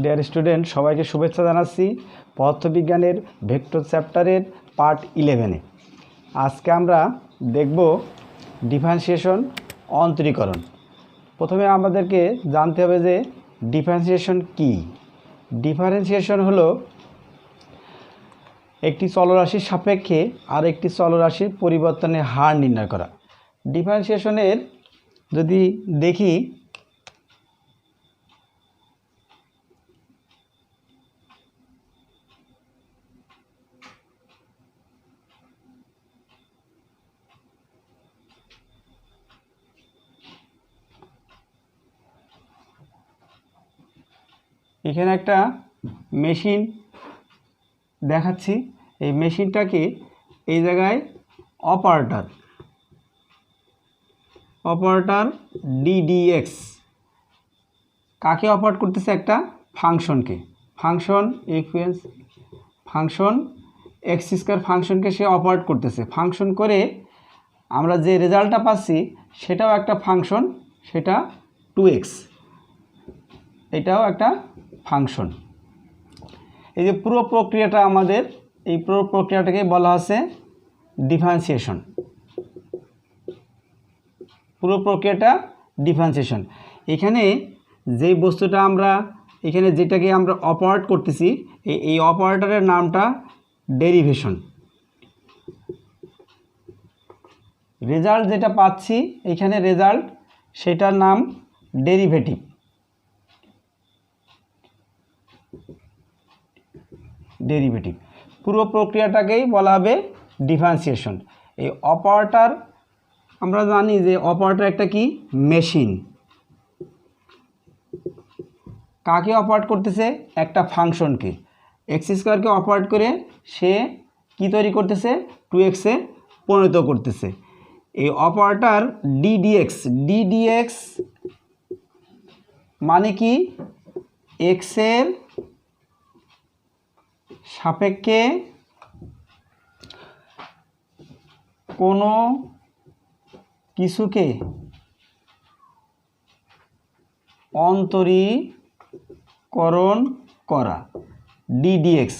Dear student, সবাইকে শুভেচ্ছা জানাচ্ছি পদার্থবিজ্ঞানের ভেক্টর চ্যাপ্টারের পার্ট 11-এ। আজকে আমরা দেখব ডিফারেন্সিয়েশন, অন্তরীকরণ। প্রথমে আমাদেরকে জানতে হবে যে ডিফারেন্সিয়েশন কী। ডিফারেন্সিয়েশন হলো একটি চলরাশির সাপেক্ষে আর একটি চলরাশির পরিবর্তনের হার নির্ণয় করা। ডিফারেন্সিয়েশনের যদি দেখি, এখানে একটা মেশিন দেখাচ্ছি। এই মেশিনটাকে এই জায়গায় অপারেটর ডিডিএক্স কাকে অপারেট করতেছে? একটা ফাংশনকে, ফাংশন এক্স স্কয়ার ফাংশনকে সে অপারেট করতেছে। ফাংশন করে আমরা যে রেজাল্টটা পাচ্ছি সেটাও একটা ফাংশন, সেটা 2x, এটাও একটা ফাংশন। এই যে পুরো প্রক্রিয়াটা আমাদের, এই পুরো প্রক্রিয়াটাকে বলা হচ্ছে ডিফারেন্সিয়েশন। পুরো প্রক্রিয়াটা ডিফারেন্সিয়েশন। এখানে যেই বস্তুটা আমরা, এখানে যেটাকে আমরা অপারেট করতেছি, এই অপারেটরের নামটা ডেরিভেশন। রেজাল্ট যেটা পাচ্ছি এখানে রেজাল্ট, সেটার নাম ডেরিভেটিভ। পুরো প্রক্রিয়াটাকেই বলা হবে ডিফারেন্সিয়েশন। এই অপারেটর, আমরা জানি যে অপারেটর একটা কি মেশিন। কাকে অপারেট করতেছে? একটা ফাংশনকে, এক্স স্কোয়ারকে অপারেট করে সে কি তৈরি করতেছে? 2x-এ পরিণত করতেছে। এই অপারেটর ডিডিএক্স মানে কি? এক্সের সাপেক্ষে কোনো কিছুকে অন্তরীকরণ করা, ডিডিএক্স।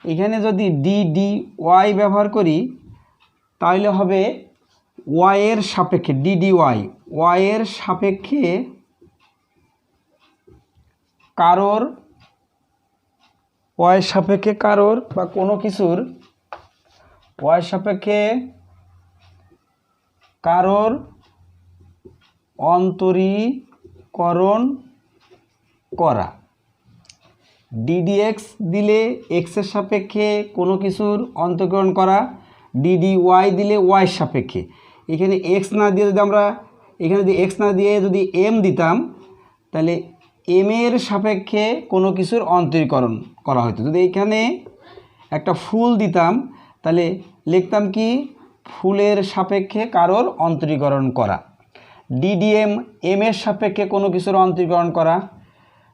এখানে যদি ডিডিওয়াই ব্যবহার করি তাহলে হবে ওয়াইয়ের সাপেক্ষে, ডিডিওয়াই, ওয়াইয়ের সাপেক্ষে কারোর, ওয়াইয়ের সাপেক্ষে কারোর বা কোনো কিছুর, ওয়াইয়ের সাপেক্ষে কারোর অন্তরীকরণ করা। ডিডিএক্স দিলে এক্সের সাপেক্ষে কোনো কিছুর অন্তরীকরণ করা, ডিডিওয়াই দিলে ওয়াইয়ের সাপেক্ষে। এখানে এক্স না দিয়ে যদি আমরা, এখানে যদি এক্স না দিয়ে যদি এম দিতাম তাহলে এমের সাপেক্ষে কোনো কিছুর অন্তরীকরণ করা হতো। যদি এখানে একটা ফুল দিতাম তাহলে লিখতাম কি? ফুলের সাপেক্ষে কারোর অন্তরীকরণ করা। ডিডিএম, এমের সাপেক্ষে কোনো কিছুর অন্তরীকরণ করা।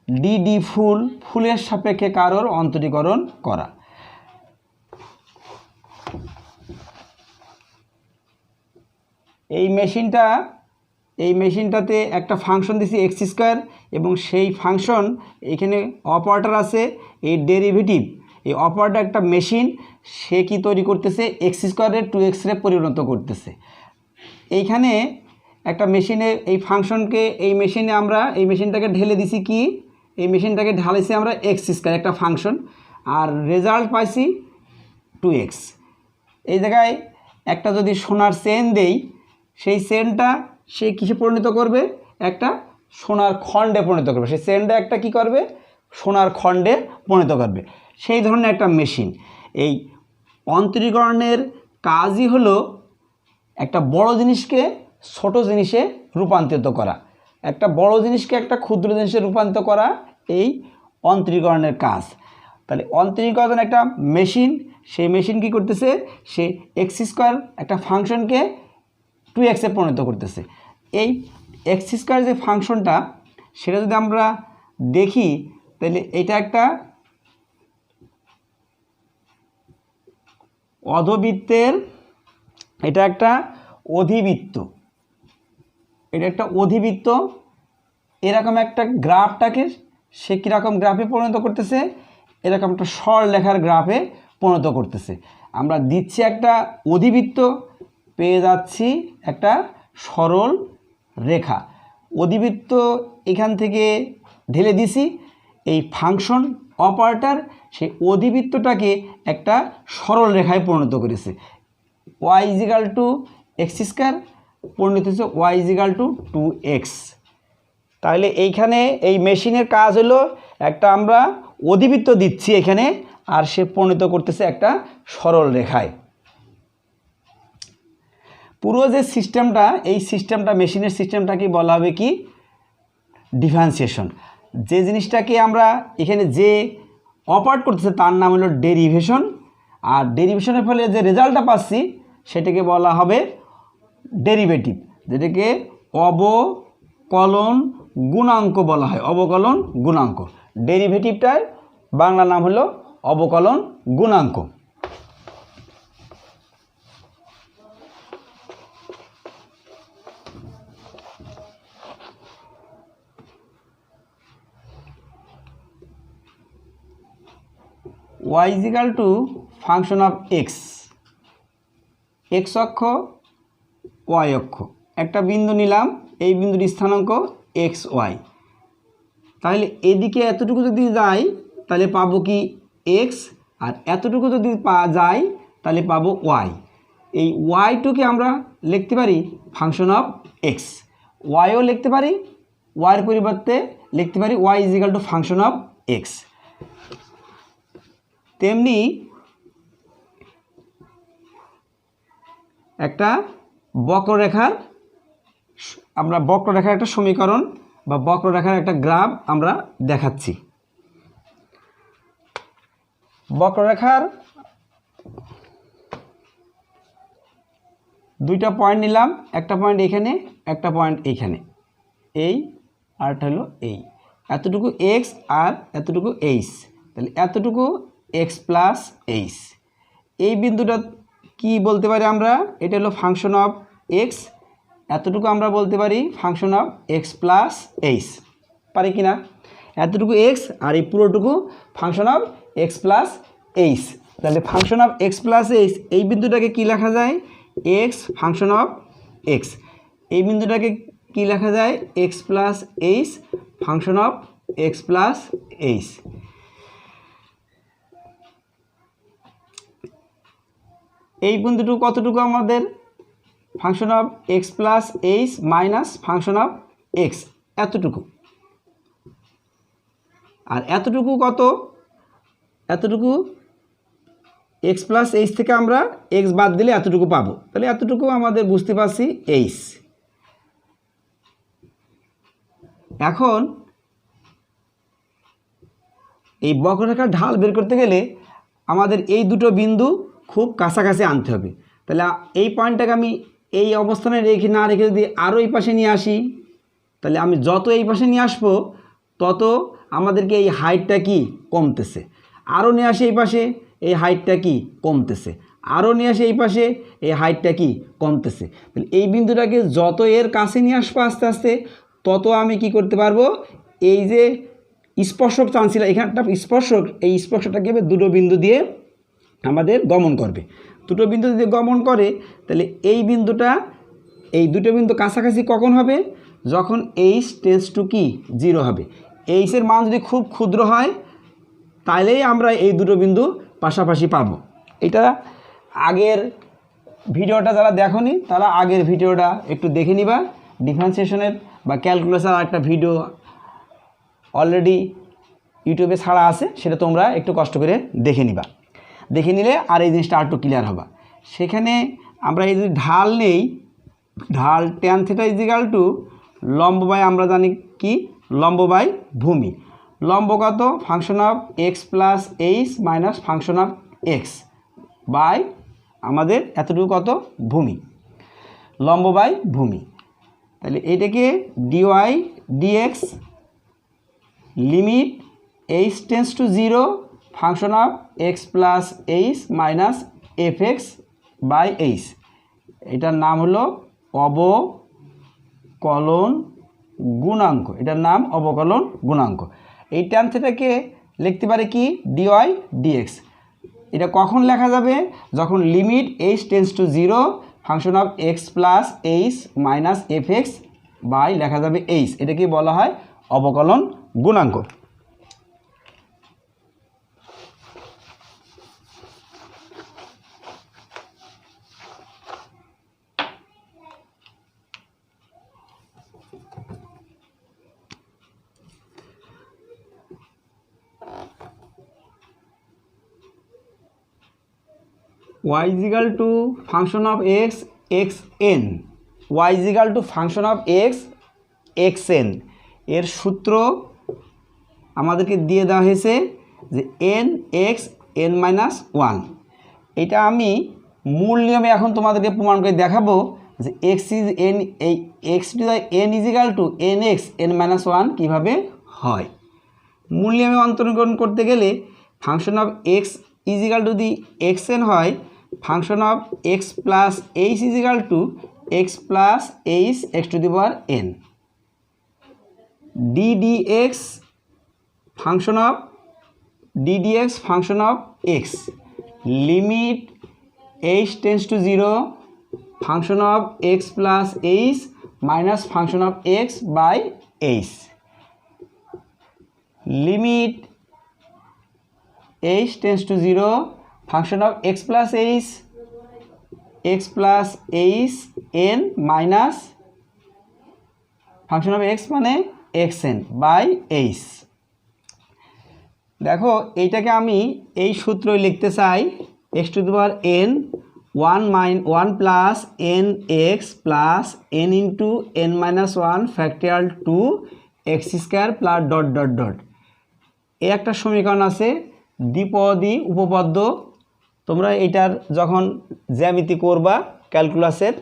ডিডি ফুল, ফুলের সাপেক্ষে কারোর অন্তরীকরণ করা। এই মেশিনটাতে একটা ফাংশন দিছি এক্স স্কোয়ার, এবং সেই ফাংশন, এখানে অপারেটর আছে, এই ডেরিভেটিভ। এই অপারেটর একটা মেশিন, সে কি তৈরি করতেছে? এক্স স্কোয়ারের 2x-এ পরিণত করতেছে। এইখানে একটা মেশিনে এই ফাংশনকে, এই মেশিনে আমরা এই মেশিনটাকে ঢেলে দিছি কি? এই মেশিনটাকে ঢালেছি আমরা এক্স স্কোয়ার, একটা ফাংশন, আর রেজাল্ট পাইছি 2x। এই জায়গায় একটা যদি সোনার চেন দেই, সেই চেনটা সে কিসে পরিণত করবে? একটা সোনার খণ্ডে পরিণত করবে। সেই চেনটা একটা কি করবে? সোনার খণ্ডে পরিণত করবে। সেই ধরনের একটা মেশিন। এই অন্তরীকরণের কাজই হলো একটা বড় জিনিসকে ছোট জিনিসে রূপান্তরিত করা, একটা বড় জিনিসকে একটা ক্ষুদ্র জিনিসে রূপান্তর করা, এই অন্তরীকরণের কাজ। তাহলে অন্তরীকরণ একটা মেশিন, সেই মেশিন কি করতেছে? সে এক্স স্কোয়ার একটা ফাংশনকে 2x-এ পরিণত করতেছে। এই এক্স স্কোয়ার যে ফাংশনটা, সেটা যদি আমরা দেখি তাহলে এটা একটা অধবৃত্তের, এটা একটা অধিবৃত্ত, এটা একটা অধিবৃত্ত। এরকম একটা গ্রাফটাকে সে কীরকম গ্রাফে পরিণত করতেছে, এরকম একটা সরলরেখার গ্রাফে পরিণত করতেছে। আমরা দিচ্ছি একটা অধিবৃত্ত, পেয়ে যাচ্ছি একটা সরল রেখা। অধিবৃত্ত এখান থেকে ঢেলে দিছি, এই ফাংশন অপারেটর সেই অধিবৃত্তটাকে একটা সরল রেখায় পরিণত করেছে। Y equal to x square পরিণত হচ্ছে ওয়াই ইজিক্যাল টু 2x। তাহলে এইখানে এই মেশিনের কাজ হলো একটা আমরা অধিবৃত্ত দিচ্ছি এখানে, আর সে পরিণত করতেছে একটা সরল রেখায়। পুরো যে সিস্টেমটা, এই সিস্টেমটা মেশিনের সিস্টেমটাকে বলা হবে কি ডিফারেন্সিয়েশন। যে জিনিসটাকে আমরা এখানে যে অপারেট করতেছে তার নাম হলো ডেরিভেশন, আর ডেরিভেশনের ফলে যে রেজাল্টটা পাচ্ছি সেটাকে বলা হবে ডেরিভেটিভ, যেটাকে অবকলন গুণাঙ্ক বলা হয়। অবকলন গুণাঙ্ক, ডেরিভেটিভটার বাংলা নাম হলো অবকলন গুণাঙ্ক। y is equal to function of x, x অক্ষ y অক্ষ, একটা বিন্দু নিলাম, এই বিন্দুর স্থানাঙ্ক xy। তাহলে এদিকে এতটুকু যদি যাই তাহলে পাবো কি x, আর এতটুকু যদি যাই তাহলে পাবো y। এই y2কে আমরা লিখতে পারি ফাংশন অফ x, yও লিখতে পারি, y-এর পরিবর্তে লিখতে পারি y is equal to function of x। তেমনি একটা বক্ররেখার, আমরা বক্ররেখার একটা সমীকরণ বা বক্ররেখার একটা গ্রাফ আমরা দেখাচ্ছি। বক্ররেখার দুইটা পয়েন্ট নিলাম, একটা পয়েন্ট এখানে, একটা পয়েন্ট এইখানে, এই আরটা হলো এই, এতটুকু x আর এতটুকু h, তাহলে এতটুকু x প্লাস h। এই বিন্দুটা কি বলতে পারি আমরা, এটা হলো ফাংশন অফ x, এতটুকু আমরা বলতে পারি function of x plus h, পারি কি না? এতটুকু x আর এই পুরোটুকু function of x plus h। তাহলে function of x plus h, এই বিন্দুটাকে কি লেখা যায় x ফাংশন অফ x, এই বিন্দুটাকে কি লেখা যায় x plus h function of x plus h। এই বিন্দুটুকু কতটুকু আমাদের function of x plus h minus function of x, এতটুকু। আর এতটুকু কত, এতটুকু এক্স প্লাস এইচ থেকে আমরা এক্স বাদ দিলে এতটুকু পাবো, তাহলে এতটুকু আমাদের বুঝতে পারছি এইচ। এখন এই বক্ররেখার ঢাল বের করতে গেলে আমাদের এই দুটো বিন্দু খুব কাছাকাছি আনতে হবে। তাহলে এই পয়েন্টটাকে আমি এই অবস্থানে রেখে না রেখে যদি আরও এই পাশে নিয়ে আসি, তাহলে আমি যত এই পাশে নিয়ে আসবো তত আমাদেরকে এই হাইটটা কি কমতেছে, আরও নিয়ে আসি এই পাশে, এই হাইটটা কি কমতেছে, আরও নিয়ে আসি এই পাশে, এই হাইটটা কি কমতেছে। তাহলে এই বিন্দুটাকে যত এর কাছে নিয়ে আসবো আস্তে আস্তে, তত আমি কি করতে পারবো, এই যে স্পর্শক টানছিল এখানে একটা স্পর্শক, এই স্পর্শকটাকে দুটো বিন্দু দিয়ে আমাদের গমন করবে। দুটো বিন্দু যদি গমন করে তাহলে এই বিন্দুটা, এই দুটো বিন্দু কাছাকাছি কখন হবে, যখন এইচ টেন্ডস টু কি 0 হবে। এইচের মান যদি খুব ক্ষুদ্র হয় তাহলেই আমরা এই দুটো বিন্দু পাশাপাশি পাবো। এটা আগের ভিডিওটা যারা দেখোনি তারা আগের ভিডিওটা একটু দেখে নিবা। ডিফারেন্সিয়েশনের বা ক্যালকুলাসের একটা ভিডিও অলরেডি ইউটিউবে ছাড়া আছে, সেটা তোমরা একটু কষ্ট করে দেখে নিবা। দেখে নিলে আর এই জিনিসটা আর একটু ক্লিয়ার হবে। সেখানে আমরা এই যদি ঢাল নেই, ঢাল tan theta is equal to লম্ব বাই, আমরা জানি কি লম্ব বাই ভূমি। লম্ব কত, function of x plus h minus function of x by আমাদের এতটুকু কত ভূমি, লম্ব বাই ভূমি। তাহলে এটাকে dy dx limit h tends to 0 function of x plus h minus f x by h, এটার নাম হলো অবকলন গুণাঙ্ক, এটার নাম অবকলন গুণাঙ্ক। এই ট্যান থিটাকে লিখতে পারে কি ডিওয়াই ডিএক্স। এটা কখন লেখা যাবে? যখন limit h tends to 0 function of x plus h minus f x by লেখা যাবে এইচ। এটাকে বলা হয় অবকলন গুণাঙ্ক। y is equal to function of x xn, y is equal to function of x xn এর সূত্র আমাদেরকে দিয়ে দেওয়া হয়েছে যে n x n minus 1। এটা আমি মূল নিয়মে এখন তোমাদেরকে প্রমাণ করে দেখাবো যে x is n, এই x to the n is equal to nx n minus 1 কীভাবে হয়। মূল নিয়মে অন্তর্গণ করতে গেলে function of x is equal to the xn হয় function of x plus h is equal to x plus h x to the power n, ddx function of x, limit h tends to 0 function of x plus h minus function of x by h, limit h tends to 0 function of x plus h n minus function of x মানে xn by h। দেখো এইটাকে আমি এই সূত্রই লিখতে চাই x to the power n 1 plus n x plus n into n minus 1 factorial 2 x square plus dot dot dot। এই একটা সমীকরণ আছে দ্বিপদী উপপাদ্য। তোমরা এটার যখন জ্যামিতি করবা ক্যালকুলাসের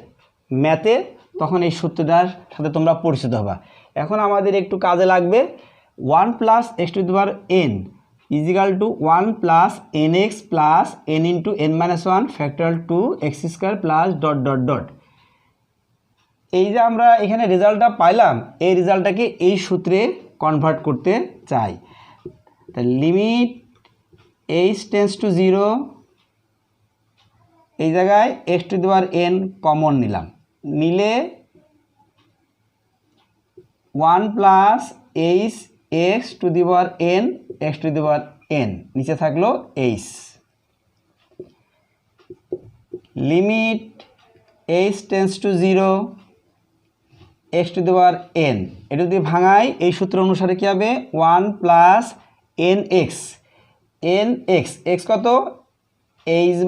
ম্যাথে তখন এই সূত্রটার সাথে তোমরা পরিচিত হবা। এখন আমাদের একটু কাজে লাগবে 1 plus x to the power n is equal to 1 plus N x plus n into n minus 1 factorial 2 x square plus dot dot dot. এই যে আমরা এখানে রেজাল্টটা পাইলাম এই রেজাল্টটাকে এই সূত্রে কনভার্ট করতে চাই। তা লিমিট এইচ টেন্স টু 0, এই জায়গায় x to the power n common নিলাম, নিলে 1 plus H x to the power n x to the power n, নিচে থাকলো H, limit h tends to 0 x to the power n। এটা যদি ভাঙাই এই সূত্র অনুসারে কী হবে 1 plus N x, N x x কত এইচ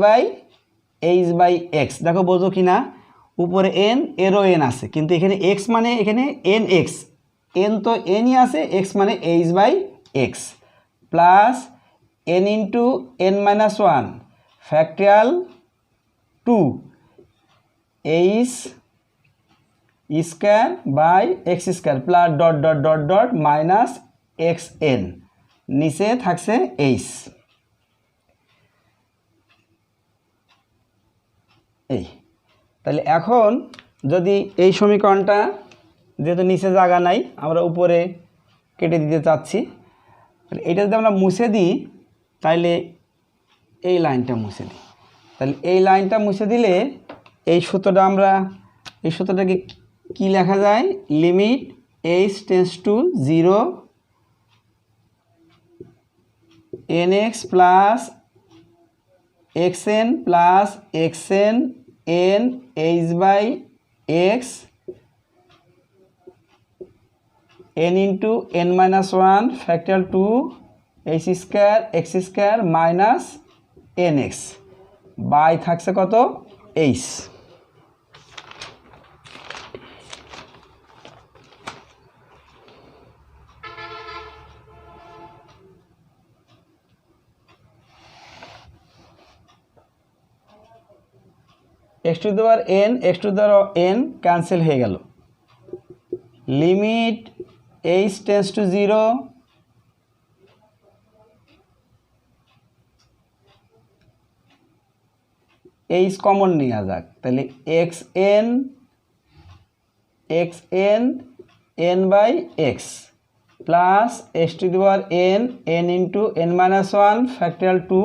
বাই এক্স। দেখো বোঝো কি না, উপরে এন এরও এন আছে কিন্তু এখানে এক্স মানে এখানে এন এক্স, এন তো এনই আছে, এক্স মানে h by x plus n into n minus 1 factorial 2 h square by x square plus dot dot dot dot minus x n, নিচে থাকছে এইচ। এই তাহলে এখন যদি এই সমীকরণটা যেহেতু নিচে জায়গা নাই আমরা উপরে কেটে দিতে চাচ্ছি, তাহলে এটা যদি আমরা মুছে দিই তাহলে এই লাইনটা মুছে দিই, তাহলে এই লাইনটা মুছে দিলে এই সূত্রটা আমরা এই সূত্রটাকে কি লেখা যায় limit h tends to 0 nx plus xn plus xn n h by x n into n minus 1 factorial 2 h square x square minus nx by থাকছে কত h। x to the power n x to the power n cancel হয়ে গেল, limit h tends to 0 h common নেওয়া যাক, তাহলে xn n বাই x plus x to the power n n into n minus one factorial two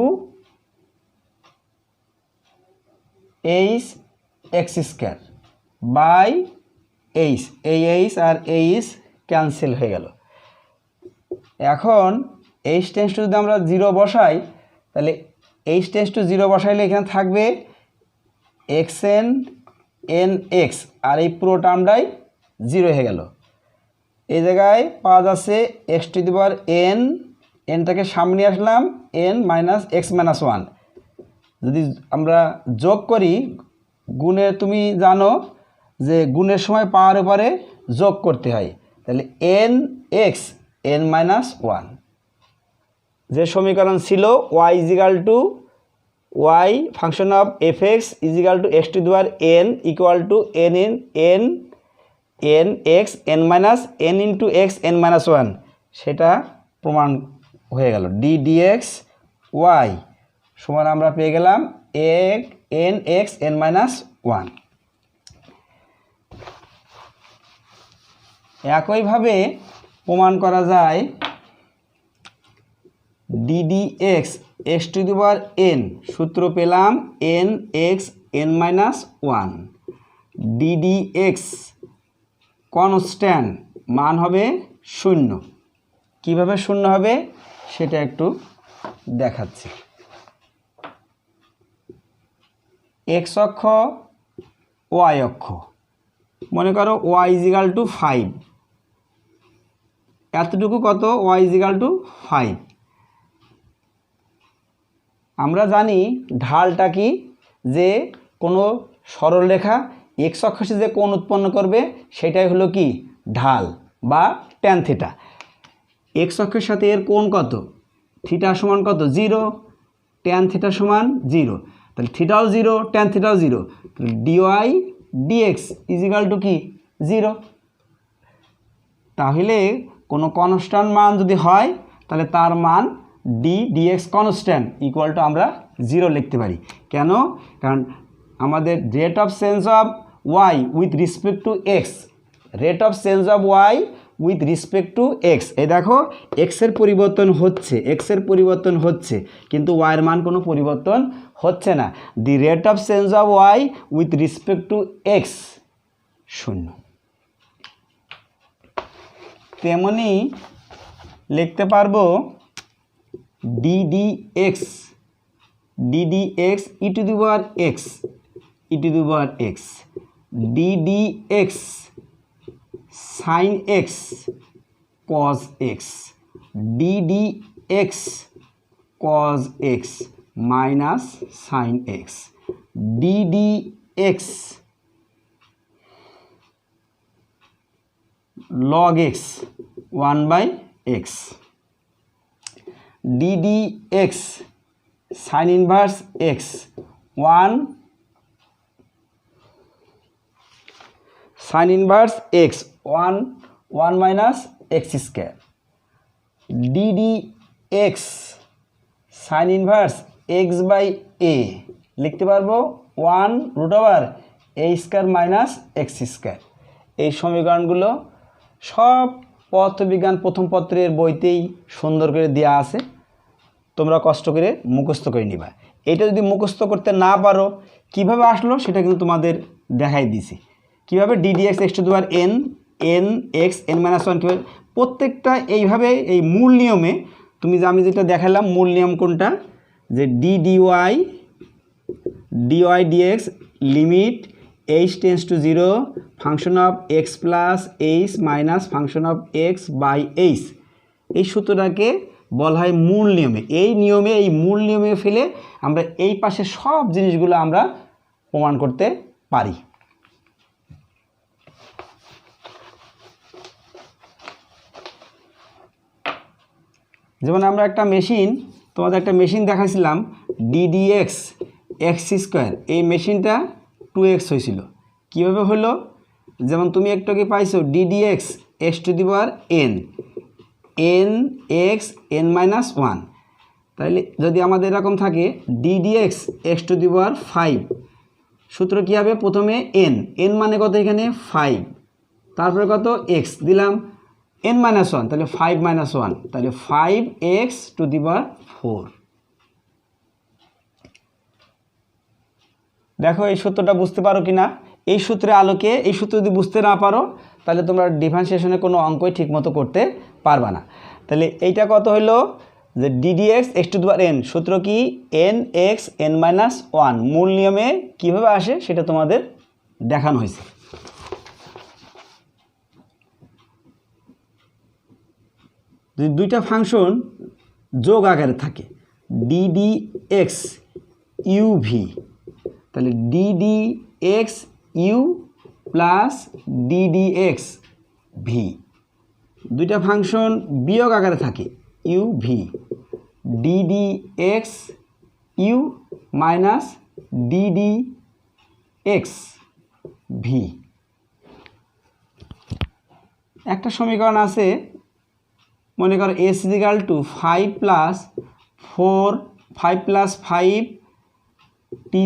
h x square by h, এই h আর h cancel হয়ে গেল। এখন এইচ টেন্স টু যদি আমরা জিরো বসাই, তাহলে এইচ টেন্স টু জিরো বসাইলে এখানে থাকবে এক্স এন এন এক্স, আর এই পুরো টার্মটাই জিরো হয়ে গেল। এই জায়গায় পাওয়া যাচ্ছে x to the power n, এনটাকে সামনে আসলাম n minus x minus one. যদি আমরা যোগ করি, গুণের তুমি জানো যে গুণের সময় পাওয়ার উপরে যোগ করতে হয়, তাহলে n x n minus one. যে সমীকরণ ছিল y equal to y function of f x equal to x to the power n equal to n in n n x n minus n into x n minus one, সেটা প্রমাণ হয়ে গেল। D D x Y সমান আমরা পেয়ে গেলাম N x n minus one. একইভাবে প্রমাণ করা যায় DD x x to the power N, সূত্র পেলাম N x n minus one. DD x constant মান হবে শূন্য। কিভাবে শূন্য হবে সেটা একটু দেখাচ্ছি। এক্স অক্ষ ওয়াই অক্ষ, মনে করো ওয়াই ইজিক্যাল টু 5, এতটুকু কত ওয়াই ইজিক্যাল টু 5। আমরা জানি ঢালটা কি, যে কোনো সরলরেখা এক্স অক্ষে যে কোণ উৎপন্ন করবে সেটাই হলো কি ঢাল বা ট্যান থিটা। এক্স অক্ষের সাথে এর কোণ কত, থিটা সমান কত 0, ট্যান থিটা সমান 0, তাহলে থিটাও 0 ট্যান থিটাও 0, ডিওয়াই ডিএক্স ইজিক্যাল টু কি 0। তাহলে কোনো কনস্ট্যান্ট মান যদি হয় তাহলে তার মান d dx constant equal to আমরা 0 লিখতে পারি। কেন? কারণ আমাদের rate of change of y with respect to x, rate of change of y with respect to x, এই দেখো এক্সের পরিবর্তন হচ্ছে, এক্সের পরিবর্তন হচ্ছে, কিন্তু ওয়াইয়ের মান কোনো পরিবর্তন হচ্ছে না। The rate of change of y with respect to x 0। তেমনি লিখতে পারবো d d x e to the power x e to the power x, d d x sine x cos x, d d x cos x minus sine x, d d x log x 1/x, ddx sin inverse x 1 sin inverse x 1 minus x square, ddx sin inverse x by a লিখতে পারবো 1√a square minus x square. এই সমীকরণগুলো সব পদার্থবিজ্ঞান প্রথম পত্রের বইতেই সুন্দর করে দেওয়া আছে, তোমরা কষ্ট করে মুখস্থ করে নিবা। এটা যদি মুখস্থ করতে না পারো কিভাবে আসলো সেটা কিন্তু তোমাদের দেখাই দিয়েছি। কীভাবে ddx x to the power n n x n minus one, কীভাবে প্রত্যেকটা এইভাবে এই মূল নিয়মে তুমি যে আমি যেটা দেখালাম মূল নিয়ম কোনটা, যে dy dx limit h tends to 0 function of x plus h minus function of x by h, এই সূত্রটাকে বলা হয় মূল নিয়মে। এই নিয়মে এই মূল নিয়মে ফেলে আমরা এই পাশে সব জিনিসগুলো আমরা প্রমাণ করতে পারি। যেমন আমরা একটা মেশিন, তোমাদের একটা মেশিন দেখাইছিলাম ডিডিএক্স এক্স স্কোয়ার, এই মেশিনটা 2x হয়েছিল। কীভাবে হলো? যেমন তুমি একটু কি পাইছো ddx x to the power n n x n minus one, তাহলে যদি আমাদের এরকম থাকে ডিডিএক্স এক্স টু দি পাওয়ার 5, সূত্র কী হবে? প্রথমে এন মানে কত এখানে 5, তারপরে কত এক্স দিলাম n মাইনাস ওয়ান, তাহলে 5 মাইনাস ওয়ান, তাহলে 5x⁴। দেখো এই সূত্রটা বুঝতে পারো কি না? এই সূত্রের আলোকে এই সূত্র যদি বুঝতে না পারো তাহলে তোমরা ডিফারেন্সিয়েশনে কোনো অঙ্কই ঠিকমতো করতে পারবা না। তাহলে এইটা কত হলো যে ddx x⁴n, সূত্র কি nx n-1, মূল নিয়মে কিভাবে আসে সেটা তোমাদের দেখানো হয়েছে। যদি দুইটা ফাংশন যোগ আকারে থাকে ddx uv, তাহলে ddx u plus ddx v, দুইটা ফাংশন বিয়োগ আকারে থাকে uv, ddx u minus ddx v। একটা সমীকরণ আছে, মনে করো s = 5 + 4 5 + 5 t²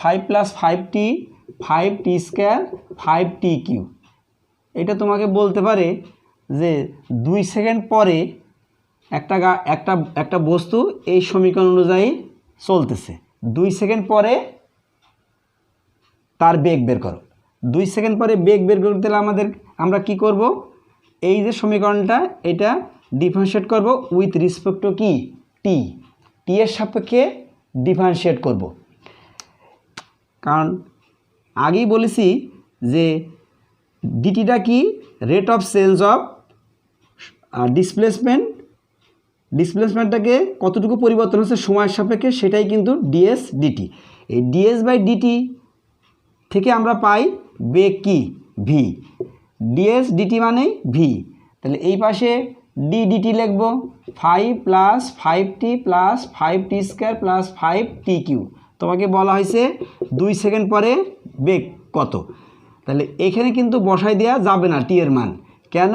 5 + 5t 5t² 5t³। এটা তোমাকে বলতে পারে যে 2 সেকেন্ড পরে একটা বস্তু এই সমীকরণ অনুযায়ী চলতেছে, 2 সেকেন্ড পরে তার বেগ বের করো। 2 সেকেন্ড পরে বেগ বের করতে হলে আমরা কি করব? এই যে সমীকরণটা এটা ডিফারেন্সিয়েট করব উইথ রেসপেক্ট টু কি টি এর সাপেক্ষে ডিফারেন্সিয়েট করব। কারণ আগেই বলেছি যে ডিটিটা কি রেট অফ চেঞ্জ অফ ডিসপ্লেসমেন্টটাকে কতটুকু পরিবর্তন হচ্ছে সময়ের সাপেক্ষে, সেটাই কিন্তু ডিএস ডিটি। এই ds/dt থেকে আমরা পাই বেগ কি ভি, ds/dt মানে ভি। তাহলে এই পাশে ddt লিখব 5 + 5t + 5t² + 5t³। তোমাকে বলা হয়েছে 2 সেকেন্ড পরে বেগ কত, তাহলে এখানে কিন্তু বসাই দেওয়া যাবে না টি এর মান। কেন?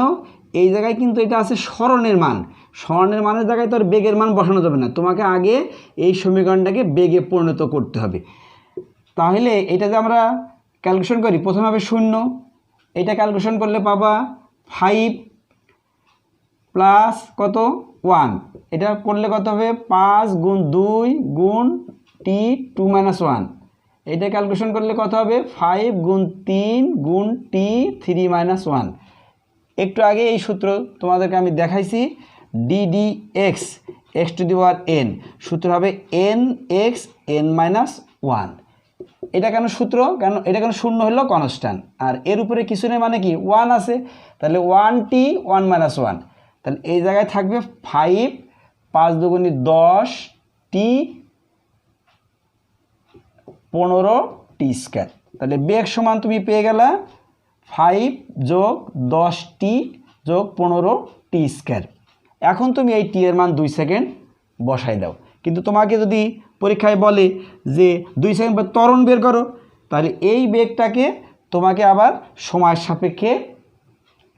এই জায়গায় কিন্তু এটা আছে স্মরণের মান, স্মরণের মানের জায়গায় তো আর বেগের মান বসানো যাবে না, তোমাকে আগে এই সমীকরণটাকে বেগে পরিণত করতে হবে। তাহলে এটা যে আমরা ক্যালকুলেশন করি, প্রথমে হবে 0, এটা ক্যালকুলেশন করলে পাবা 5 প্লাস কত 1, এটা করলে কত হবে 5 × 2 × t2 - 1, এটা ক্যালকুলেশন করলে কত হবে 5 × 3 × t3 - 1। একটু আগে এই সূত্র তোমাদেরকে আমি দেখাইছি, ddx x⁴n, সূত্র হবে nx n-1। এটা কেন সূত্র? কেন এটা কেন শূন্য হলো কনস্ট্যান্ট, আর এর উপরে কিছু নেই মানে কি 1 আছে, তাহলে 1t 1 - 1, তাহলে এই জায়গায় থাকবে 5 5 × 2 = 10 t 15t²। তাহলে বেগ সমান তুমি পেয়ে গেলা 5 + 10t + 15t²। এখন তুমি এই টি এর মান 2 সেকেন্ড বসাই দাও। কিন্তু তোমাকে যদি পরীক্ষায় বলে যে 2 সেকেন্ড পর ত্বরণ বের করো, তাহলে এই বেগটাকে তোমাকে আবার সময়ের সাপেক্ষে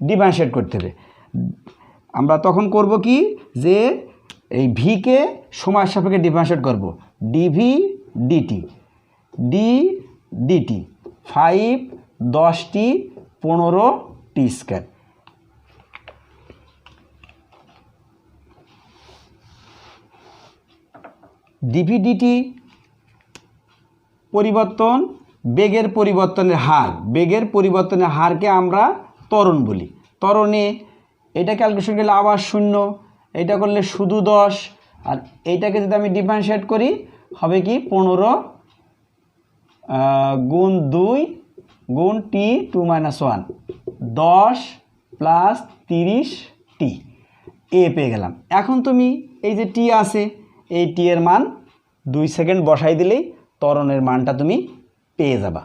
ডিফারেন্সিয়েট করতে হবে। আমরা তখন করব কি যে এই ভিকে সময়ের সাপেক্ষে ডিফারেন্সিয়েট করব, dv/dt 5 10t 15t²। dv/dt পরিবর্তন, বেগের পরিবর্তনের হার, বেগের পরিবর্তনের হারকে আমরা ত্বরণ বলি। ত্বরণে এটা ক্যালকুলেশন করলে আবার 0, এটা করলে শুধু 10, আর এইটাকে যদি আমি ডিফারেন্সিয়েট করি হবে কি 15 × 2 × t2 - 1, 10 + 30t এ পেয়ে গেলাম। এখন তুমি এই যে টি আছে, এই টি এর মান 2 সেকেন্ড বসাই দিলেই ত্বরণের মানটা তুমি পেয়ে যাবা।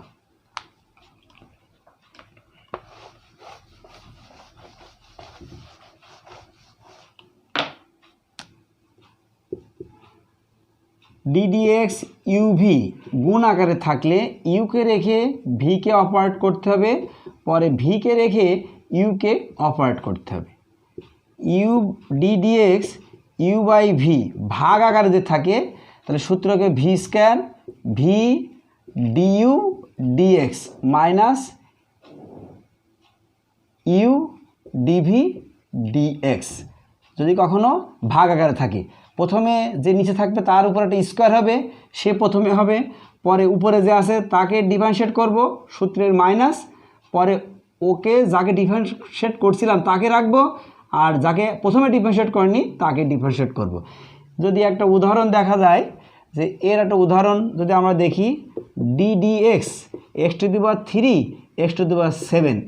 ddx uv গুণ আকারে থাকলে ইউকে রেখে ভিকে অপারেট করতে হবে, পরে ভিকে রেখে ইউকে অপারেট করতে হবে। ddx u/v ভাগ আকারে যে থাকে, তাহলে সূত্রকে v² v du dx minus u dv dx যদি কখনো ভাগ আকারে থাকে, প্রথমে যে নিচে থাকবে তার উপর একটা স্কোয়ার হবে, সে প্রথমে হবে, পরে উপরে যে আছে তাকে ডিফারেন্সিয়েট করব সূত্রের মাইনাস, পরে ওকে যাকে ডিফারেন্সিয়েট করছিলাম তাকে রাখবো, আর যাকে প্রথমে ডিফারেন্সিয়েট করিনি তাকে ডিফারেন্সিয়েট করব। যদি একটা উদাহরণ দেখা যায়, যে এর একটা উদাহরণ যদি আমরা দেখি, d d x x to the power 3 x to the power 7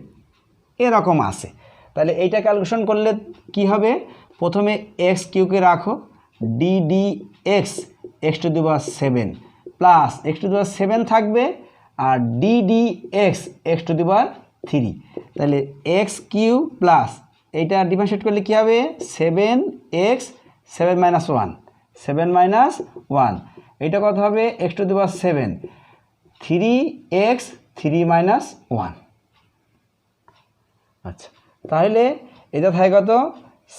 এরকম আছে, তাহলে এইটা ক্যালকুলেশন করলে কি হবে, প্রথমে এক্স কিউকে রাখো, d d x x to the power 7 plus x to the power 7 থাকবে, আর d d x x to the power 3, তাহলে এক্স কিউ প্লাস এইটা ডিফারেন্সিয়েট করলে কী হবে, 7x 7 মাইনাস 1 7 মাইনাস 1, এটা কত হবে x to the power 7 3x 3 minus 1। আচ্ছা, তাহলে এটা থাকে কত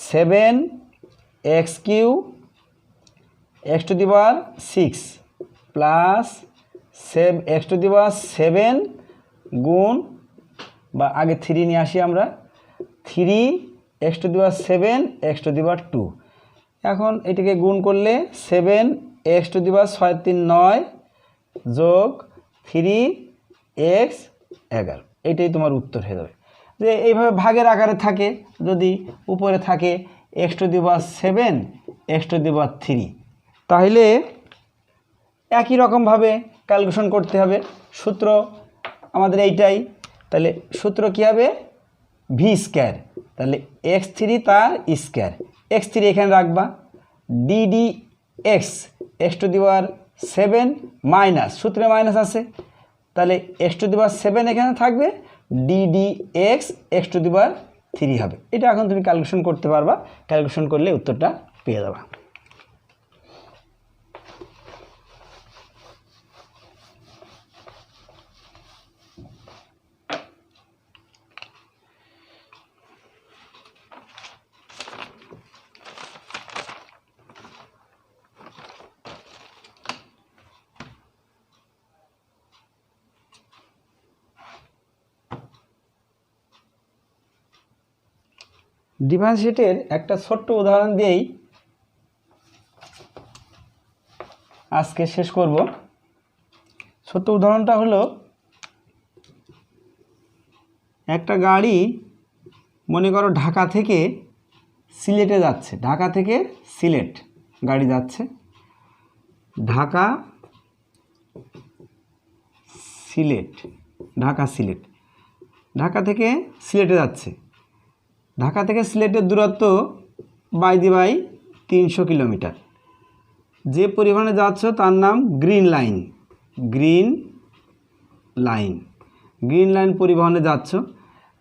7x q x to the power 6 plus x to the power 7 গুণ, বা আগে 3 নিয়ে আসি আমরা, 3x to the power 7 x to the power 2, এখন এটাকে গুণ করলে 7x টু দি পাওয়ার 6 3 9 যোগ 3x 11, এইটাই তোমার উত্তর হয়ে যাবে। যে এইভাবে ভাগের আকারে থাকে, যদি উপরে থাকে x to the power 7 x to the power 3, তাহলে একই রকমভাবে ক্যালকুলেশন করতে হবে, সূত্র আমাদের এইটাই, তাহলে সূত্র কী হবে, ভি স্কোয়ার, তাহলে x3 তার স্কোয়ার, x3 এখানে রাখবা, d d x x to the power 7 minus, সূত্রে মাইনাস আছে, তাহলে এক্স টু দি পাওয়ার 7 এখানে থাকবে, d d x x to the power 3 হবে। এটা এখন তুমি ক্যালকুলেশন করতে পারবা, ক্যালকুলেশন করলে উত্তরটা পেয়ে যাবা। ডিফারেন্সিয়েটের একটা ছোট্ট উদাহরণ দিয়েই আজকে শেষ করব। ছোট্ট উদাহরণটা হলো, একটা গাড়ি মনে করো ঢাকা থেকে সিলেটে যাচ্ছে, ঢাকা থেকে সিলেট গাড়ি যাচ্ছে, ঢাকা সিলেট, ঢাকা সিলেট, ঢাকা থেকে সিলেটে যাচ্ছে, ঢাকা থেকে সিলেটের দূরত্ব বাই 300 কিলোমিটার। যে পরিবহনে যাচ্ছ তার নাম green line, green line, green line পরিবহনে যাচ্ছ,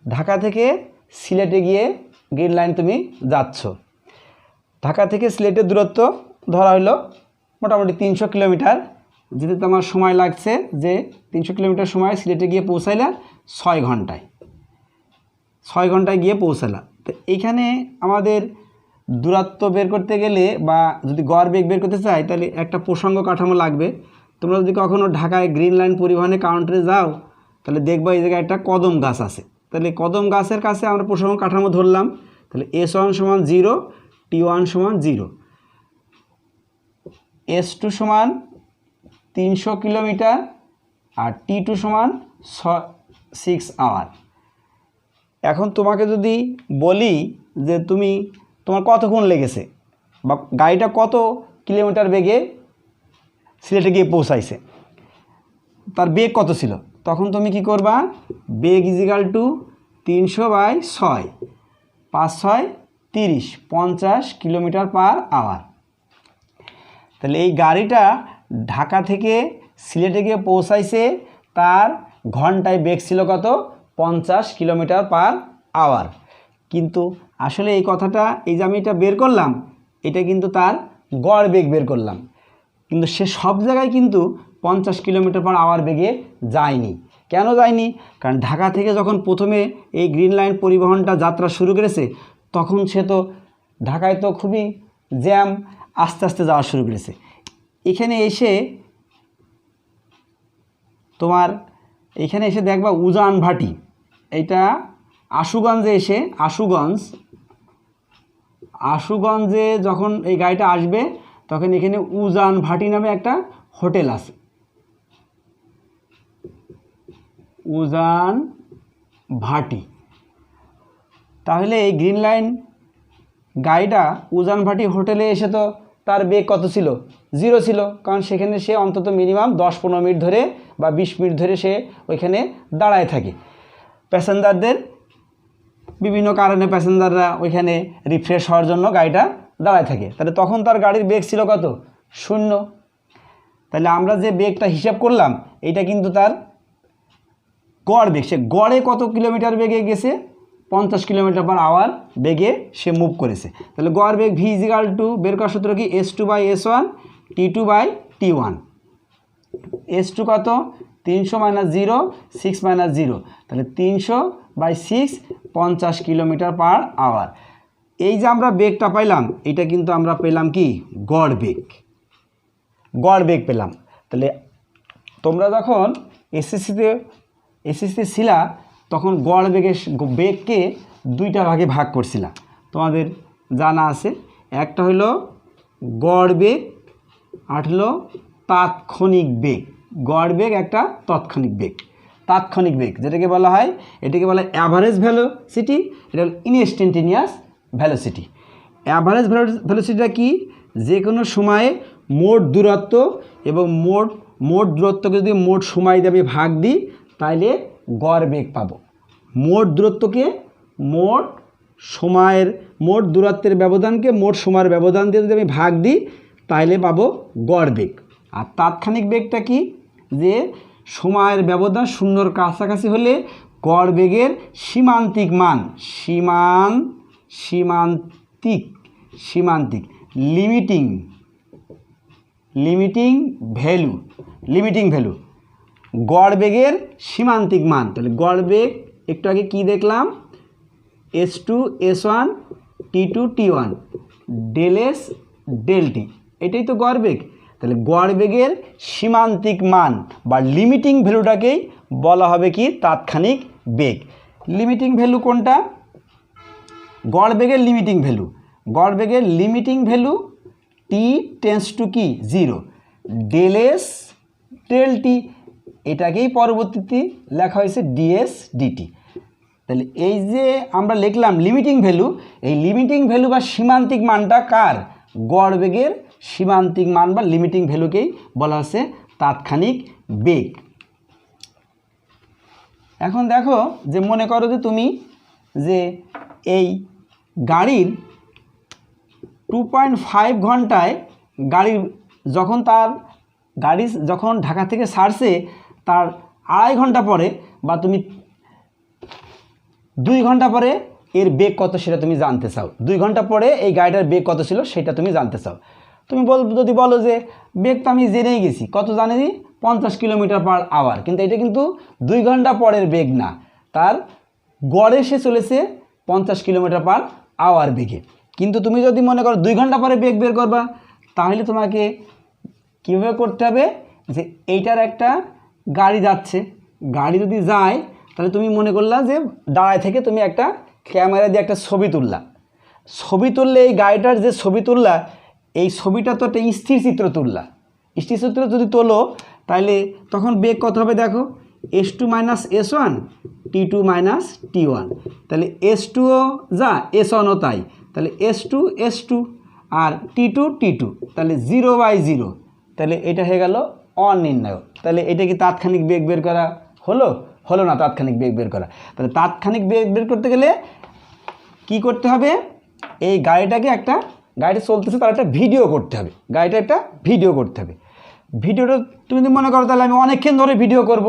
ঢাকা থেকে সিলেটে গিয়ে গ্রিন লাইন তুমি যাচ্ছ, ঢাকা থেকে সিলেটের দূরত্ব ধরা হলো মোটামুটি 300 কিলোমিটার, যেতে তোমার সময় লাগছে, যে 300 কিলোমিটার সময় সিলেটে গিয়ে পৌঁছাইলা 6 ঘন্টায়, 6 ঘন্টায় গিয়ে পৌঁছালা। তো এইখানে আমাদের দূরত্ব বের করতে গেলে, বা যদি গড় বেগ বের করতে চাই, তাহলে একটা প্রসঙ্গ কাঠামো লাগবে। তোমরা যদি কখনও ঢাকায় গ্রিন লাইন পরিবহনে কাউন্টারে যাও, তাহলে দেখবা এই জায়গায় একটা কদম গাছ আছে, তাহলে কদম গাছের কাছে আমরা প্রসঙ্গ কাঠামো ধরলাম, তাহলে S1 সমান 0, T1 সমান 0, S2 সমান 300 কিলোমিটার, আর T2 সমান 6 আওয়ার। এখন তোমাকে যদি বলি যে তোমার কতক্ষণ লেগেছে, বা গাড়িটা কত কিলোমিটার বেগে সিলেটে গিয়ে পৌঁছাইছে, তার বেগ কত ছিল, তখন তুমি কি করবা, বেগ equal to 300/6, 5×6 30, 50 kilometre per hour. তাহলে এই গাড়িটা ঢাকা থেকে সিলেটে গিয়ে পৌঁছাইছে, তার ঘন্টায় বেগ ছিল কত, 50 কিলোমিটার পার আওয়ার। কিন্তু আসলে এই কথাটা, এই যে আমি এটা বের করলাম, এটা কিন্তু তার গড় বেগ বের করলাম, কিন্তু সে সব জায়গায় কিন্তু 50 কিলোমিটার পার আওয়ার বেগে যায়নি। কেন যায়নি? কারণ ঢাকা থেকে যখন প্রথমে এই গ্রিন লাইন পরিবহনটা যাত্রা শুরু করেছে, তখন সে তো ঢাকায় তো খুবই জ্যাম, আস্তে আস্তে যাওয়া শুরু করেছে। এখানে এসে দেখবা উজান ভাটি, এটা আশুগঞ্জে যখন এই গাড়িটা আসবে তখন এখানে উজান ভাটি নামে একটা হোটেল আছে, উজান ভাটি। তাহলে এই গ্রিন লাইন গাড়িটা উজান ভাটি হোটেলে এসে তো তার বেগ কত ছিল? 0 ছিল, কারণ সেখানে সে অন্তত মিনিমাম 10-15 মিনিট ধরে বা 20 মিনিট ধরে সে ওইখানে দাঁড়ায় থাকে। প্যাসেঞ্জারদের বিভিন্ন কারণে প্যাসেঞ্জাররা ওইখানে রিফ্রেশ হওয়ার জন্য গাড়িটা দাঁড়ায় থাকে। তাহলে তখন তার গাড়ির বেগ ছিল কত? 0। তাহলে আমরা যে বেগটা হিসাব করলাম এটা কিন্তু তার গড় বেগ। সে গড়ে কত কিলোমিটার বেগে গেছে? 50 কিলোমিটার/আওয়ার বেগে সে মুভ করেছে। তাহলে গড় বেগ ভি ইজিক্যাল টু, বের করার সূত্র কি? S2/S1 T2/T1। S2 কত? 300 - 0 6 - 0, তাহলে 300/6 50 কিলোমিটার/আওয়ার। এই যে আমরা বেগটা পাইলাম এটা কিন্তু আমরা পেলাম কি? গড় বেগ পেলাম। তাহলে তোমরা যখন এসএসসিতে ছিলা তখন গড় বেগকে 2টা ভাগে ভাগ করছিলা, তোমাদের জানা আছে। একটা হলো গড় বেগ আর হলো তাৎক্ষণিক বেগ। গড় বেগ একটা তাৎক্ষণিক বেগ যেটাকে বলা হয়, এটাকে বলা হয় অ্যাভারেজ ভেলোসিটি, এটা হলো ইনস্ট্যান্টেনিয়াস ভেলোসিটি। অ্যাভারেজ ভেলোসিটিটা কি? যে কোনো সময়ে মোট দূরত্ব এবং মোট দূরত্বকে যদি মোট সময় দিয়ে আমি ভাগ দিই তাহলে গড় বেগ পাবো। মোট দূরত্বকে মোট দূরত্বের ব্যবধানকে মোট সময়ের ব্যবধান দিয়ে যদি আমি ভাগ দিই তাহলে পাবো গড় বেগ। আর তাৎক্ষণিক বেগটা কি? যে সময়ের ব্যবধান 0-র কাছাকাছি হলে গড় বেগের সীমান্তিক মান, সীমান্তিক লিমিটিং ভ্যালু গড় বেগের সীমান্তিক মান। তাহলে গড় বেগ একটু আগে কি দেখলাম? S2 S1 T2 T1 del S del T, এটাই তো গড় বেগ। তাহলে গড় বেগের সীমান্তিক মান বা লিমিটিং ভ্যালুটাকেই বলা হবে কি? তাৎক্ষণিক বেগ। লিমিটিং ভ্যালু কোনটা? গড় বেগের limiting value T tends to কি? 0 ডেল S ডেল T, এটাকেই পরবর্তীতে লেখা হয়েছে DS DT। তাহলে এই যে আমরা লিখলাম লিমিটিং ভ্যালু, এই লিমিটিং ভ্যালু বা সীমান্তিক মানটা কার? গড় বেগের সীমান্তিক মান বা লিমিটিং ভ্যালুকেই বলা হচ্ছে তাৎক্ষণিক বেগ। এখন দেখো যে মনে করো যে তুমি যে এই গাড়ির 2.5 ঘন্টায় গাড়ি যখন ঢাকা থেকে ছাড়ছে তার 2.5 ঘন্টা পরে বা তুমি 2 ঘন্টা পরে এর বেগ কত সেটা তুমি জানতে চাও। 2 ঘন্টা পরে এই গাড়িটার বেগ কত ছিল সেটা তুমি জানতে চাও। তুমি যদি বলো যে বেগ তো আমি জেনেই গেছি, কত জানি? 50 কিলোমিটার/আওয়ার, কিন্তু এটা কিন্তু 2 ঘন্টা পরের বেগ না, তার গড়ে সে চলেছে 50 কিলোমিটার/আওয়ার বেগে। কিন্তু তুমি যদি মনে করো 2 ঘন্টা পরে বেগ বের করবা, তাহলে তোমাকে কীভাবে করতে হবে? যে এইটার একটা গাড়ি যাচ্ছে, গাড়ি যদি যায় তাহলে তুমি মনে করলা যে দাঁড়ায় থেকে তুমি একটা ক্যামেরা দিয়ে একটা ছবি তুললে এই গাড়িটার যে ছবি তুললা, এই ছবিটা তো একটা স্থির চিত্র যদি তোলো তাহলে তখন বেগ কত হবে? দেখো S2 - S1 T2 - T1, তাহলে S2ও যা S1ও তাই, তাহলে S2 আর T2 তাহলে 0/0, তাহলে এটা হয়ে গেল অনির্ণায়ক। তাহলে এটা কি তাৎক্ষণিক বেগ বের করা হলো না? তাৎক্ষণিক বেগ বের করা। তাহলে তাৎক্ষণিক বেগ বের করতে গেলে কি করতে হবে? এই গাড়িটা চলতেছে তার একটা ভিডিও করতে হবে, ভিডিওটা তুমি যদি মনে করো তাহলে আমি অনেকক্ষণ ধরে ভিডিও করব,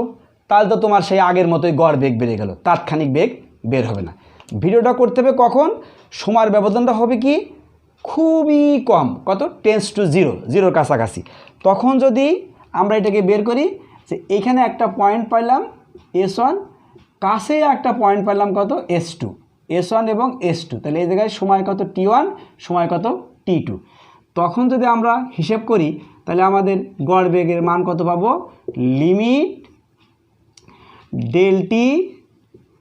তাহলে তো তোমার সেই আগের মতোই গড় বেগ বেড়ে গেল, তাৎক্ষণিক বেগ বের হবে না। ভিডিওটা করতে হবে কখন? সময়ের ব্যবধানটা হবে কি? খুবই কম, কত? টেন্স টু 0-0-র কাছাকাছি। তখন যদি আমরা এটাকে বের করি যে এইখানে একটা পয়েন্ট পাইলাম S1, কাছে একটা পয়েন্ট পাইলাম কত? S1 এবং S2, তাহলে এই জায়গায় সময় কত? T1, সময় কত? T2। তখন যদি আমরা হিসেব করি তাহলে আমাদের গড় বেগের মান কত পাবো? Limit del T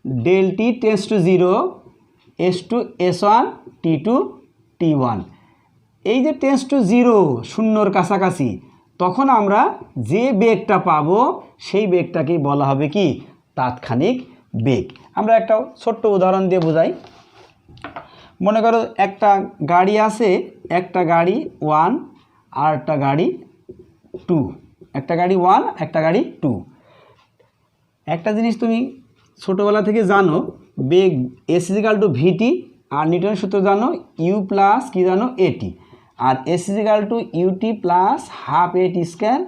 del t tends to 0 s to s1 t to t1। এই যে টেন্স টু 0 শূন্যর কাছাকাছি, তখন আমরা যে বেগটা পাবো সেই বেগটাকেই বলা হবে কি তাৎক্ষণিক বেগ। আমরা একটা ছোট্ট উদাহরণ দিয়ে বোঝাই। মনে করো একটা গাড়ি আছে, একটা গাড়ি 1 আর একটা গাড়ি 2, একটা গাড়ি 1 একটা গাড়ি 2। একটা জিনিস তুমি ছোটোবেলা থেকে জানো, বেগ s = vt, আর নিউটনের সূত্র জানো u প্লাস কি জানো at, আর s = ut plus half at square,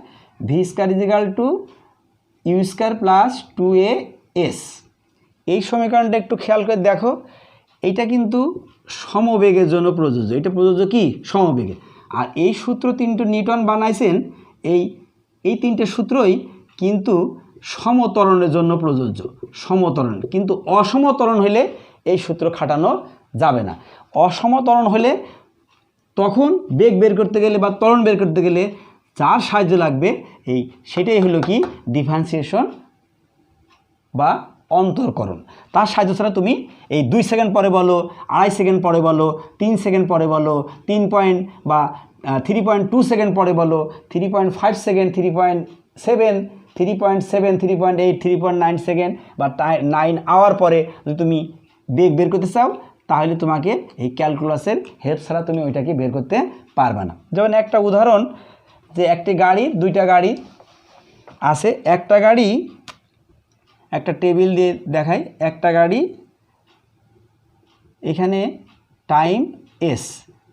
v square u square plus 2as। এই সমীকরণটা একটু খেয়াল করে দেখো, এইটা কিন্তু সমবেগের জন্য প্রযোজ্য। এটা প্রযোজ্য কি সমবেগে। আর এই সূত্র তিনটে নিউটন বানাইছেন, এই তিনটে সূত্রই কিন্তু সমত্বরণের জন্য প্রযোজ্য। সমত্বরণ, কিন্তু অসমত্বরণ হলে এই সূত্র খাটানো যাবে না। অসমত্বরণ হলে তখন বেগ বের করতে গেলে বা ত্বরণ বের করতে গেলে যার সাহায্য লাগবে সেটাই হলো কি ডিফারেন্সিয়েশন বা অন্তরকরণ। তার সাহায্য ছাড়া তুমি এই 2 সেকেন্ড পরে বলো, 2.5 সেকেন্ড পরে বলো, 3 সেকেন্ড পরে বলো, 3.2 সেকেন্ড পরে বলো, 3.5 সেকেন্ড, 3.7, 3.7, 3.8, 3.9 সেকেন্ড বা 9 আওয়ার পরে যদি তুমি বেগ বের করতে চাও, তাহলে তোমাকে এই ক্যালকুলাসের হেল্প ছাড়া তুমি ওইটাকে বের করতে পারবে না। যেমন একটা উদাহরণ, যে একটি গাড়ি, দুইটা গাড়ি আছে। একটা গাড়ি, একটা টেবিল দিয়ে দেখাই, একটা গাড়ি এখানে টাইম s,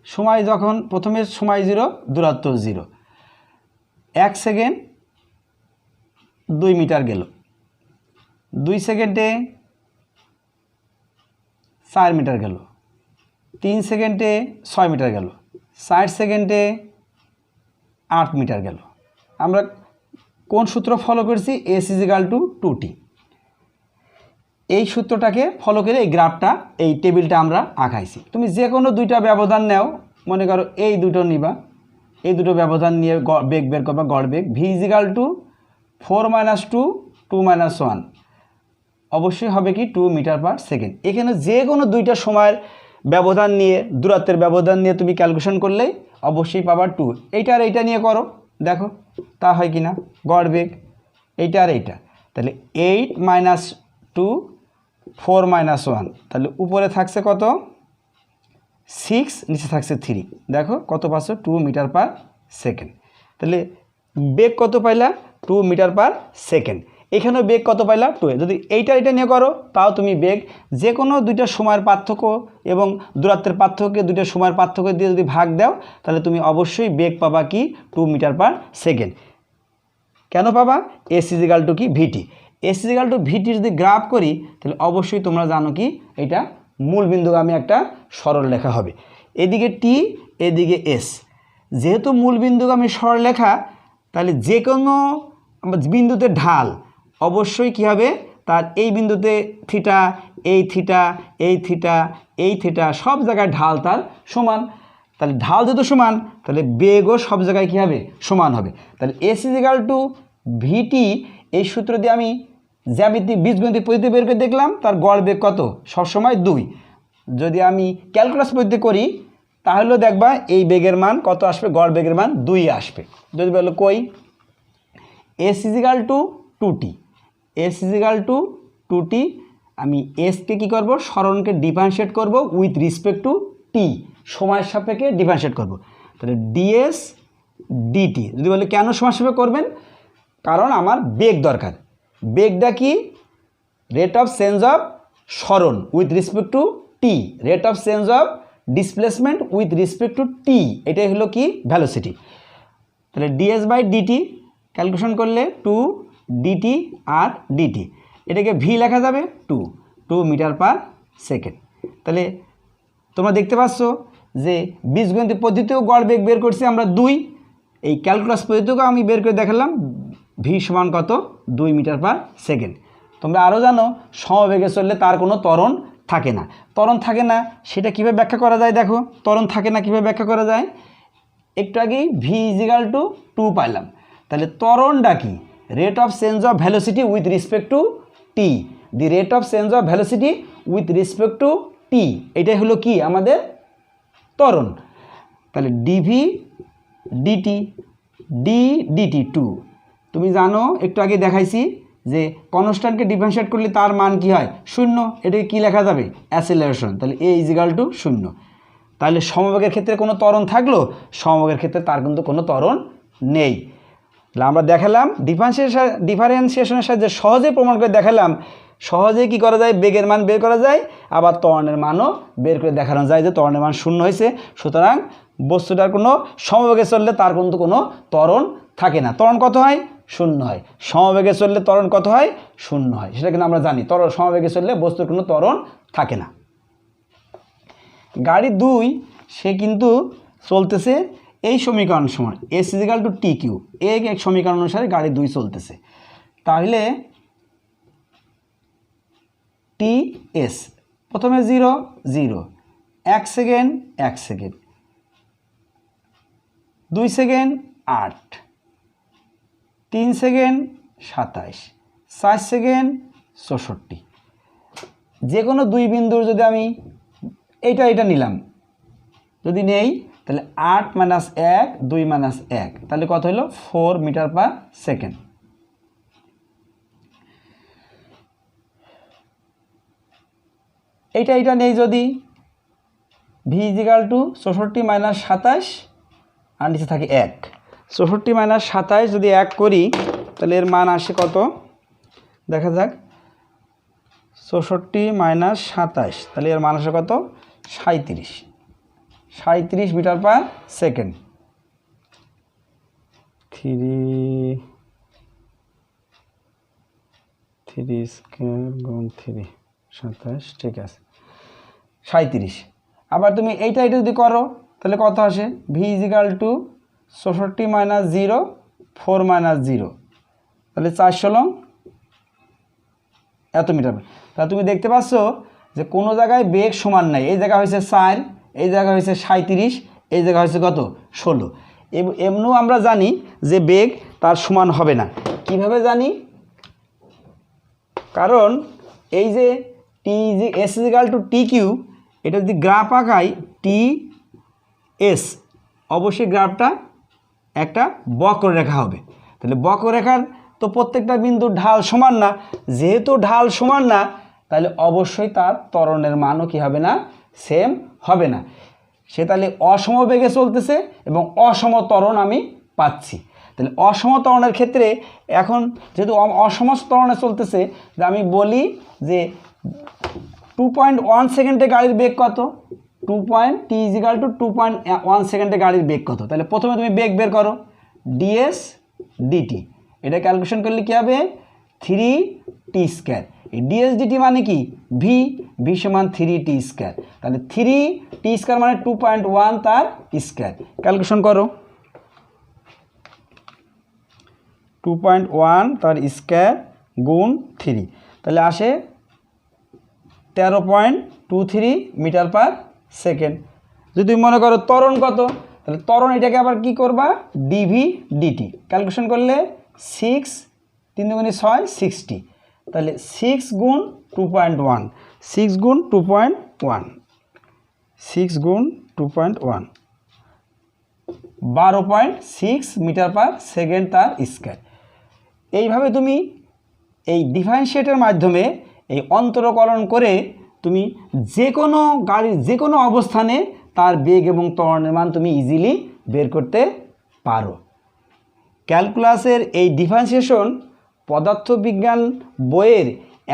সময় যখন প্রথমে সময় 0, দূরত্ব 0, 1 সেকেন্ড 2 মিটার গেল, 2 সেকেন্ডে 4 মিটার গেল, 3 সেকেন্ডে 6 মিটার গেল, 60 সেকেন্ডে 8 মিটার গেল। আমরা কোন সূত্র ফলো করছি? s = 2t। এই সূত্রটাকে ফলো করে এই গ্রাফটা, এই টেবিলটা আমরা আঁকাইছি। তুমি যে কোনো দুইটা ব্যবধান নাও, মনে করো এই দুটো নিবা, এই দুটো ব্যবধান নিয়ে বেগ বের করবা, গড় বেগ। v = 4 - 2 2 - 1 অবশ্যই হবে কি 2 মিটার পার সেকেন্ড। এখানে যে কোনো দুইটা সময়ের ব্যবধান নিয়ে, দূরত্বের ব্যবধান নিয়ে তুমি ক্যালকুলেশন করলেই অবশ্যই পাবা 2। এইটা আর এইটা নিয়ে করো, দেখো তা হয় কি না। গড় বেগ এইটা আর এইটা, তাহলে 8 - 2 4 - 1, তাহলে উপরে থাকছে কত 6, নিচে থাকছে 3। দেখো কত পাচ্ছ 2 মিটার পার সেকেন্ড। তাহলে বেগ কত পাইলা 2 মিটার পার সেকেন্ড। এখানেও বেগ কত পাইলা 2। যদি এইটা নিয়ে করো, তাও তুমি বেগ যে কোনো দুইটা সময়ের পার্থক্য এবং দূরত্বের পার্থক্যকে দুইটা সময়ের পার্থক্য দিয়ে যদি ভাগ দাও, তাহলে তুমি অবশ্যই বেগ পাবা কি 2 মিটার পার সেকেন্ড। কেন পাবা? s = কি vt। s = vt যদি গ্রাফ করি, তাহলে অবশ্যই তোমরা জানো কি এটা মূলবিন্দুগামী একটা সরলরেখা হবে। এদিকে t, এদিকে s। যেহেতু মূলবিন্দুগামী সরলরেখা, তাহলে যে কোনো বিন্দুতে ঢাল অবশ্যই কি হবে, তার এই বিন্দুতে থিটা, এই থিটা, এই থিটা, এই থিটা, সব জায়গায় ঢাল তার সমান। তাহলে ঢাল যেহেতু সমান, তাহলে বেগও সব জায়গায় কী হবে সমান হবে। তাহলে s = vt, এই সূত্র দিয়ে আমি জ্যামিতিক বীজগণিতিক পদ্ধতি বের করে দেখলাম, তার গড় বেগ কত সবসময় 2। যদি আমি ক্যালকুলাস পদ্ধতি করি, তাহলেও দেখবা এই বেগের মান কত আসবে, গড় বেগের মান 2 আসবে। যদি বলো কই, s = 2t, s = 2t, আমি এসকে কী করবো, সরণকে ডিফারেন্সিয়েট করব উইথ রেসপেক্ট টু টি, সময়ের সাপেক্ষে ডিফারেন্সিয়েট করব। তাহলে ds dt। যদি বলে কেন সময়ের সাপেক্ষে করবেন, কারণ আমার বেগ দরকার। বেগটা কি? রেট অফ চেঞ্জ অফ সরণ with respect to t, rate of change of displacement with respect to t, এটাই হলো কি ভ্যালোসিটি। তাহলে ds/dt ক্যালকুলেশন করলে 2 dt আর dt, এটাকে v লেখা যাবে 2 মিটার পার সেকেন্ড। তাহলে তোমরা দেখতে পাচ্ছ যে বীজগণিত পদ্ধতিতেও গড় বেগ বের করছি আমরা 2, এই ক্যালকুলাস পদ্ধতিতেও আমি বের করে দেখালাম v সমান কত 2 মিটার পার সেকেন্ড। তোমরা আরও জানো সমবেগে চললে তার কোনো ত্বরণ থাকে না। ত্বরণ থাকে না সেটা কীভাবে ব্যাখ্যা করা যায়? দেখো ত্বরণ থাকে না কীভাবে ব্যাখ্যা করা যায়। একটু আগেই v = 2 পাইলাম, তাহলে ত্বরণটা কি? Rate of change of velocity with respect to t. The rate of change of velocity with respect to t, এটাই হলো কি আমাদের ত্বরণ। তাহলে ডিভি ডিটি ডি ডিটি টু, তুমি জানো একটু আগে দেখাইছি যে কনস্ট্যান্টকে ডিফারেন্সিয়েট করলে তার মান কি হয় 0, এটাকে কি লেখা যাবে অ্যাসেলারেশন, তাহলে এ ইজিক্যাল টু 0। তাহলে সমবেগের ক্ষেত্রে কোনো ত্বরণ থাকলো, সমবেগের ক্ষেত্রে তার কিন্তু কোনো ত্বরণ নেই। তাহলে আমরা দেখালাম ডিফারেন্সিয়েশনের সাহায্যে সহজে প্রমাণ করে দেখালাম, সহজে কি করা যায় বেগের মান বের করা যায়, আবার ত্বরণের মানও বের করে দেখানো যায় যে ত্বরণের মান 0 হয়েছে, সুতরাং বস্তুটার কোনো সমবেগে চললে তার কিন্তু কোনো ত্বরণ থাকে না। ত্বরণ কত হয় 0 হয়, সমবেগে চললে ত্বরণ কত হয় 0 হয়, সেটা কিন্তু আমরা জানি। সমবেগে চললে বস্তুর কোনো ত্বরণ থাকে না। গাড়ি 2 সে কিন্তু চলতেছে এই সমীকরণ সমান s equal to t q, এক সমীকরণ অনুসারে গাড়ি 2 চলতেছে। তাহলে টি এস প্রথমে 0 0, 1 second 1 second, 2 second 8, 3 second 27, 4 second 64। যে কোনো 2 বিন্দুর যদি আমি এটা নিলাম, যদি নেই তাহলে 8 - 1 2 - 1, তাহলে কত হলো 4 মিটার পার সেকেন্ড। এটা নেই যদি ভি ইজিক্যাল টু 64 - 27 আর নিচে থাকে 1, 64 - 27 যদি 1 করি তাহলে এর মান আসে কত দেখা যাক, 64 - 27 তাহলে এর মান আসে কত 37 মিটার পার সেকেন্ড। 3 স্কয়ার গুণ 3 27, ঠিক আছে 37। আবার তুমি এইটা যদি করো তাহলে কত আসে, ভি ইজিক্যাল টু 64 - 0 4 - 0, তাহলে 4 এত মিটার। তাহলে তুমি দেখতে পাচ্ছ যে কোনো জায়গায় বেগ সমান নাই, এই জায়গা হয়েছে 4, এই জায়গা হয়েছে 37, এই জায়গা হয়েছে কত 16। এমনিও আমরা জানি যে বেগ তার সমান হবে না। কিভাবে জানি, কারণ এই যে t s equal to t q, এটা যদি গ্রাফ আঁকাই টি এস, অবশ্যই গ্রাফটা একটা বক্ররেখা হবে। তাহলে বক্ররেখার তো প্রত্যেকটা বিন্দুর ঢাল সমান না, যেহেতু ঢাল সমান না তাহলে অবশ্যই তার ত্বরণের মানও কি হবে না সেম হবে না। সে তাহলে অসম বেগে চলতেছে এবং অসম ত্বরণ আমি পাচ্ছি। তাহলে অসম ত্বরণের ক্ষেত্রে এখন যেহেতু অসম ত্বরণে চলতেছে, যে আমি বলি যে 2.1 সেকেন্ডে গাড়ির বেগ কত, টি ইজিক্যাল টু 2.1 সেকেন্ডে গাড়ির বেগ কত। তাহলে প্রথমে তুমি বেগ বের করো ডিএস ডিটি, এটা ক্যালকুলেশন করলে কী হবে 3t স্কয়ার। এই ডিএস ডিটি মানে কি ভি সমান 3t স্কয়ার, তাহলে 3t স্কয়ার মানে 2.1 তার স্কয়ার, ক্যালকুলেশন করো 2.1 তার স্কয়ার গুণ 3, তাহলে আসে 13.23 মিটার পার সেকেন্ড। যদি তুমি মনে করো ত্বরণ কত, তাহলে ত্বরণ এটাকে আবার কি করবা ডিভি ডিটি, ক্যালকুলেশন করলে 6 3 × 6 60, তাহলে 6 গুণ 2.1, 6 গুণ 2.1, 6 গুণ 2.1 12.6 মিটার পার সেকেন্ড তার স্কয়ার। এইভাবে তুমি এই ডিফারেন্সিয়েটের মাধ্যমে এই অন্তরকলন করে তুমি যে কোনো গাড়ির যে কোনো অবস্থানে তার বেগ এবং ত্বরণের মান তুমি ইজিলি বের করতে পারো। ক্যালকুলাসের এই ডিফারেন্সিয়েশন পদার্থবিজ্ঞান বইয়ের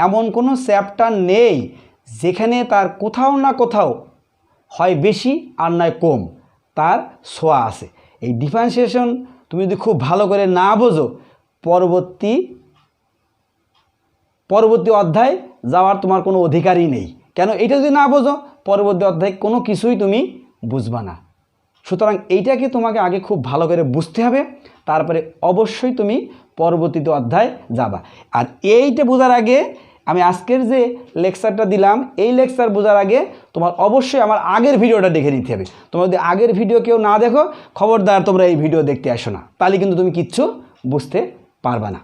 এমন কোনো চ্যাপ্টার নেই যেখানে তার কোথাও না কোথাও হয় বেশি আর নয় কম, তার ছোঁয়া আছে। এই ডিফারেন্সিয়েশন তুমি যদি খুব ভালো করে না বোঝো, পরবর্তী অধ্যায় যাওয়ার তোমার কোনো অধিকারই নেই। কেন, এটা যদি না বোঝো পরবর্তী অধ্যায় কোনো কিছুই তুমি বুঝবা না। সুতরাং এইটাকে তোমাকে আগে খুব ভালো করে বুঝতে হবে, তারপরে অবশ্যই তুমি পরবর্তীতে অধ্যায় যাবা। আর এইটা বোঝার আগে আমি আজকের যে লেকচারটা দিলাম, এই লেকচার বোঝার আগে তোমার অবশ্যই আমার আগের ভিডিওটা দেখে নিতে হবে। তোমরা যদি আগের ভিডিও কেউ না দেখো, খবরদার তোমরা এই ভিডিও দেখতে আসো না, তাহলে কিন্তু তুমি কিচ্ছু বুঝতে পারবা না।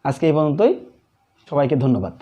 আজকে এই পর্যন্তই, সবাইকে ধন্যবাদ।